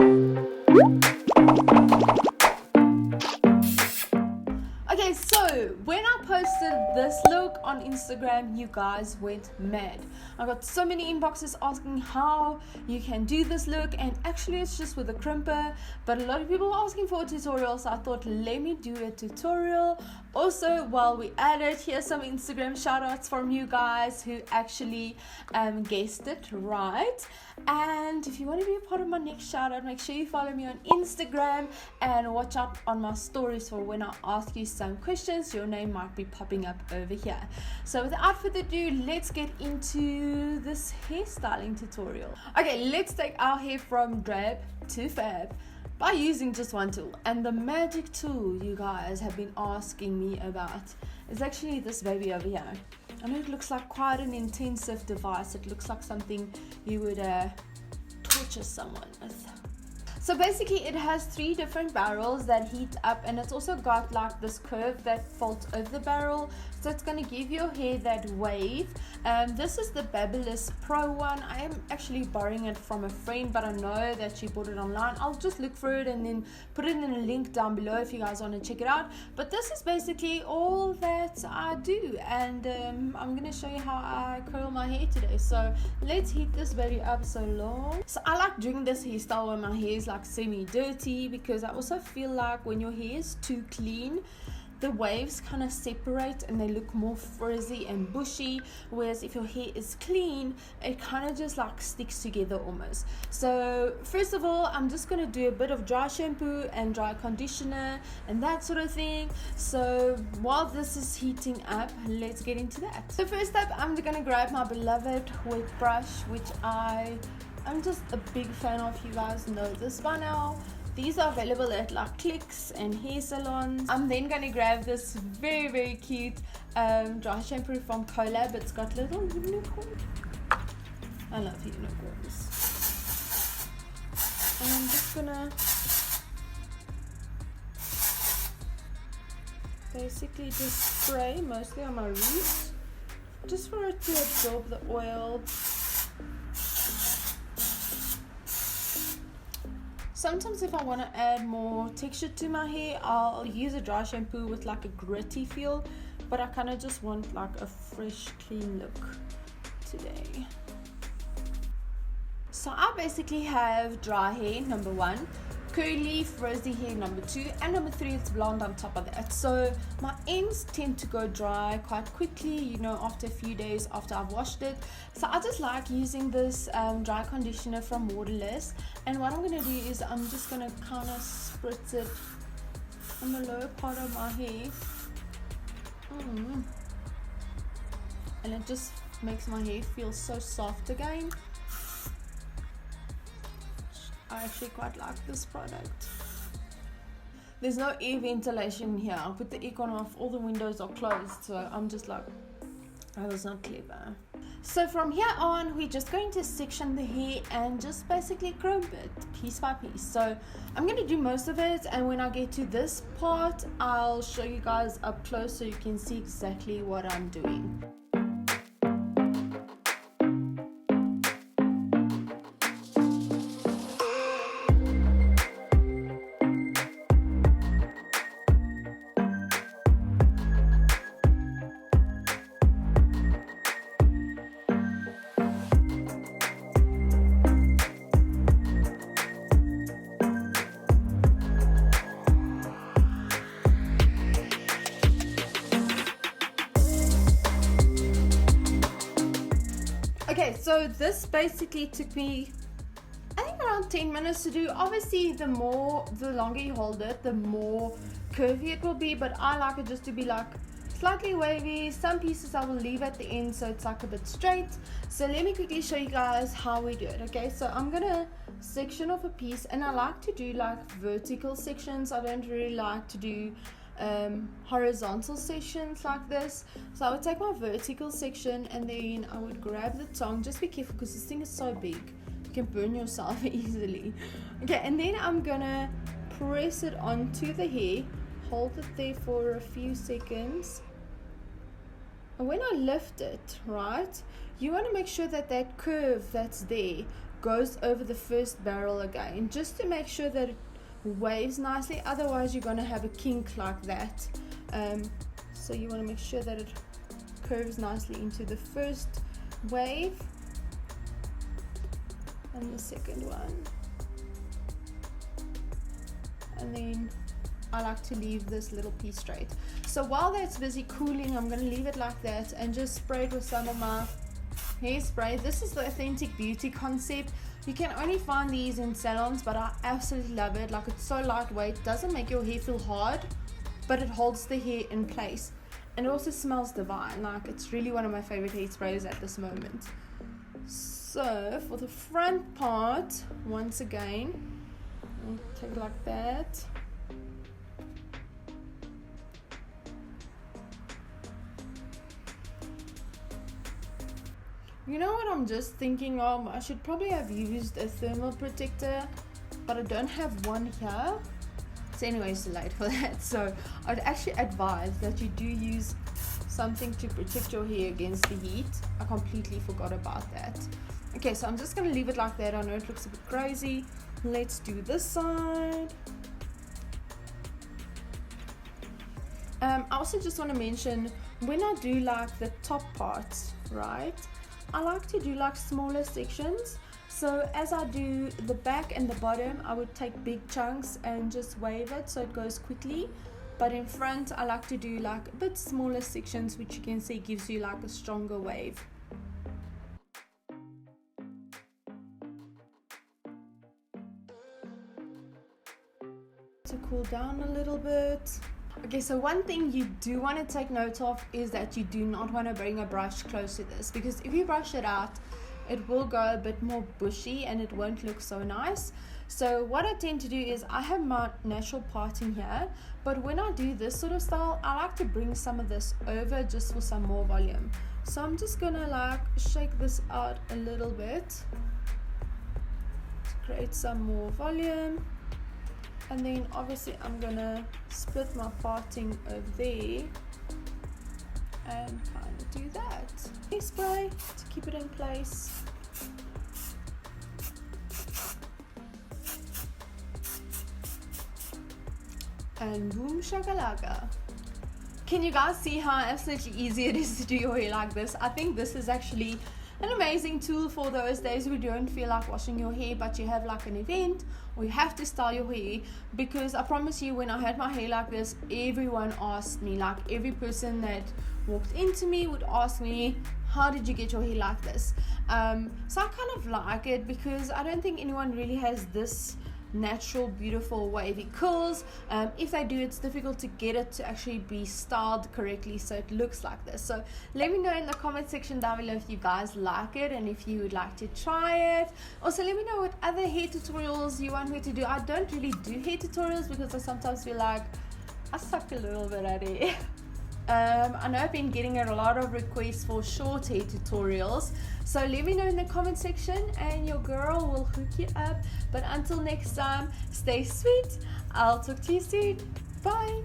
Okay, so when I posted this look on Instagram, you guys went mad. I got so many inboxes asking how you can do this look, and actually it's just with a crimper, but a lot of people were asking for a tutorial, so I thought let me do a tutorial. Also, while we at it, here's some Instagram shout outs from you guys who actually guessed it right. And if you want to be a part of my next shout out, make sure you follow me on Instagram and watch out on my stories for when I ask you some questions. Your name might be popping up over here. So without further ado, let's get into this hairstyling tutorial. Okay, let's take our hair from drab to fab by using just one tool. And the magic tool you guys have been asking me about is actually this baby over here. I know it looks like quite an intensive device. It looks like something you would torture someone with. So basically it has 3 different barrels that heat up, and it's also got like this curve that folds over the barrel, so it's going to give your hair that wave. This is the Babylis Pro one. I am actually borrowing it from a friend, but I know that she bought it online. I'll just look for it and then put it in a link down below if you guys want to check it out. But this is basically all that I do, and I'm going to show you how I curl my hair today. So let's heat this baby up so long. So I like doing this hairstyle when my hair is like semi-dirty, because I also feel like when your hair is too clean, the waves kind of separate and they look more frizzy and bushy, whereas if your hair is clean, it kind of just like sticks together almost. So first of all, I'm just going to do a bit of dry shampoo and dry conditioner and that sort of thing. So while this is heating up, let's get into that. So first up, I'm going to grab my beloved wet brush, which I'm just a big fan of. You guys know this by now. These are available at like Clicks and hair salons. I'm then going to grab this very, very cute dry shampoo from Collab. It's got little unicorns. I love unicorns. And I'm just going to basically just spray mostly on my roots, just for it to absorb the oil. Sometimes if I want to add more texture to my hair, I'll use a dry shampoo with like a gritty feel, but I kind of just want like a fresh, clean look today. So I basically have dry hair, number 1, curly frizzy hair, number 2, and number 3 it's blonde on top of that. So my ends tend to go dry quite quickly, you know, after a few days after I've washed it. So I just like using this dry conditioner from Waterless, and what I'm going to do is I'm just going to kind of spritz it on the lower part of my hair, and it just makes my hair feel so soft again. I actually quite like this product. There's no air ventilation here. I'll put the aircon off, all the windows are closed, so I'm just like, that was not clever. So from here on, we're just going to section the hair and just basically crimp it piece by piece. So I'm going to do most of it, and when I get to this part, I'll show you guys up close so you can see exactly what I'm doing. Okay, so this basically took me, I think, around 10 minutes to do. Obviously, the longer you hold it, the more curvy it will be, but I like it just to be like slightly wavy. Some pieces I will leave at the end so it's like a bit straight. So let me quickly show you guys how we do it. Okay, so I'm gonna section off a piece, and I like to do like vertical sections. I don't really like to do horizontal sections like this. So I would take my vertical section, and then I would grab the tongue. Just be careful because this thing is so big, you can burn yourself easily. Okay, and then I'm gonna press it onto the hair, hold it there for a few seconds, and when I lift it, right, you want to make sure that that curve that's there goes over the first barrel again, just to make sure that it waves nicely. Otherwise you're going to have a kink like that. So you want to make sure that it curves nicely into the first wave and the second one, and then I like to leave this little piece straight. So while that's busy cooling, I'm going to leave it like that and just spray it with some of my hairspray. This is the Authentic Beauty concept. You can only find these in salons, but I absolutely love it. Like, it's so lightweight, doesn't make your hair feel hard, but it holds the hair in place, and it also smells divine. Like, it's really one of my favorite hairsprays at this moment. So for the front part, once again, I'll take it like that. You know what I'm just thinking of? I should probably have used a thermal protector, but I don't have one here. So anyway, it's too late for that. So I'd actually advise that you do use something to protect your hair against the heat. I completely forgot about that. Okay, so I'm just going to leave it like that. I know it looks a bit crazy. Let's do this side. I also just want to mention, when I do like the top parts, right, I like to do like smaller sections. So as I do the back and the bottom, I would take big chunks and just wave it so it goes quickly. But in front, I like to do like a bit smaller sections, which you can see gives you like a stronger wave. To cool down a little bit. Okay, so one thing you do want to take note of is that you do not want to bring a brush close to this, because if you brush it out, it will go a bit more bushy and it won't look so nice. So what I tend to do is, I have my natural parting here, but when I do this sort of style, I like to bring some of this over just for some more volume. So I'm just gonna like shake this out a little bit to create some more volume. And then obviously I'm gonna split my parting over there and kind of do that. Spray to keep it in place. And boom shakalaka. Can you guys see how absolutely easy it is to do your hair like this? I think this is actually an amazing tool for those days who don't feel like washing your hair, but you have like an event or you have to style your hair. Because I promise you, when I had my hair like this, everyone asked me, like every person that walked into me would ask me, how did you get your hair like this? So I kind of like it, because I don't think anyone really has this natural, beautiful, wavy curls. If they do, it's difficult to get it to actually be styled correctly so it looks like this. So let me know in the comment section down below if you guys like it and if you would like to try it. Also, let me know what other hair tutorials you want me to do. I don't really do hair tutorials because I sometimes feel like I suck a little bit at it. I know I've been getting a lot of requests for short hair tutorials, so let me know in the comment section and your girl will hook you up. But until next time, stay sweet. I'll talk to you soon. Bye.